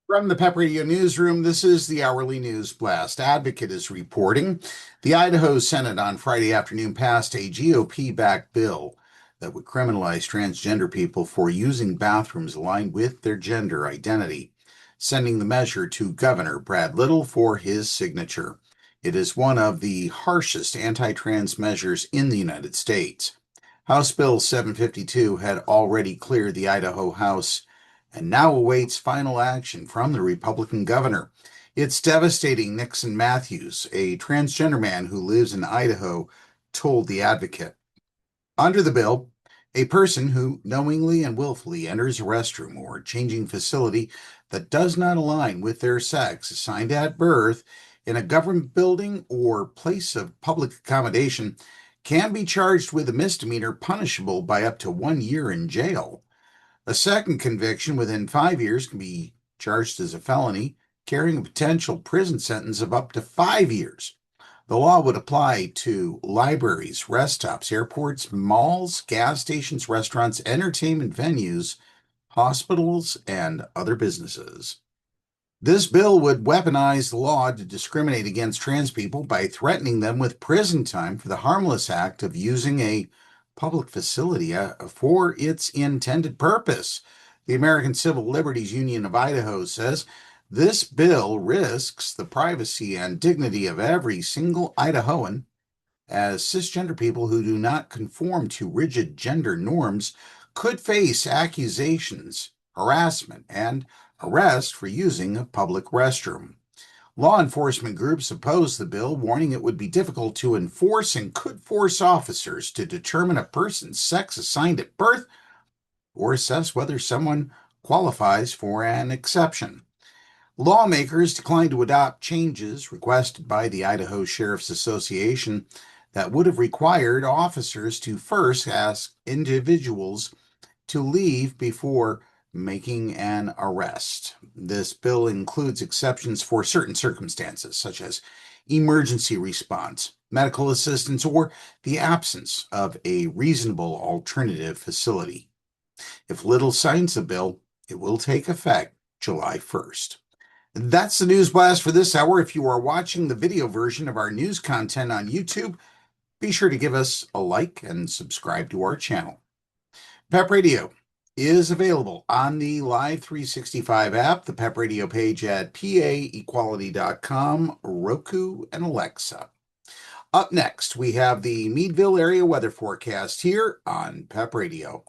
From the PEP Radio Newsroom, this is the Hourly News Blast. Advocate is reporting the Idaho Senate on Friday afternoon passed a GOP-backed bill that would criminalize transgender people for using bathrooms aligned with their gender identity, sending the measure to Governor Brad Little for his signature. It is one of the harshest anti-trans measures in the United States. House Bill 752 had already cleared the Idaho House and now awaits final action from the Republican governor. It's devastating, Nikson Mathews, a transgender man who lives in Idaho, told The Advocate. Under the bill, a person who knowingly and willfully enters a restroom or changing facility that does not align with their sex assigned at birth in a government building or place of public accommodation can be charged with a misdemeanor punishable by up to 1 year in jail. A second conviction within 5 years can be charged as a felony, carrying a potential prison sentence of up to 5 years. The law would apply to libraries, rest stops, airports, malls, gas stations, restaurants, entertainment venues, hospitals, and other businesses. This bill would weaponize the law to discriminate against trans people by threatening them with prison time for the harmless act of using a public facility for its intended purpose. The American Civil Liberties Union of Idaho says this bill risks the privacy and dignity of every single Idahoan, as cisgender people who do not conform to rigid gender norms could face accusations, harassment, and arrest for using a public restroom. Law enforcement groups oppose the bill, warning it would be difficult to enforce and could force officers to determine a person's sex assigned at birth or assess whether someone qualifies for an exception. Lawmakers declined to adopt changes requested by the Idaho Sheriff's Association that would have required officers to first ask individuals to leave before making an arrest. This bill includes exceptions for certain circumstances, such as emergency response, medical assistance, or the absence of a reasonable alternative facility. If Little signs the bill, it will take effect July 1st. That's the news blast for this hour. If you are watching the video version of our news content on YouTube, be sure to give us a like and subscribe to our channel. PEP Radio is available on the Live 365 app, the PEP Radio page at paequality.com, Roku, and Alexa. Up next, we have the Meadville area weather forecast here on PEP Radio.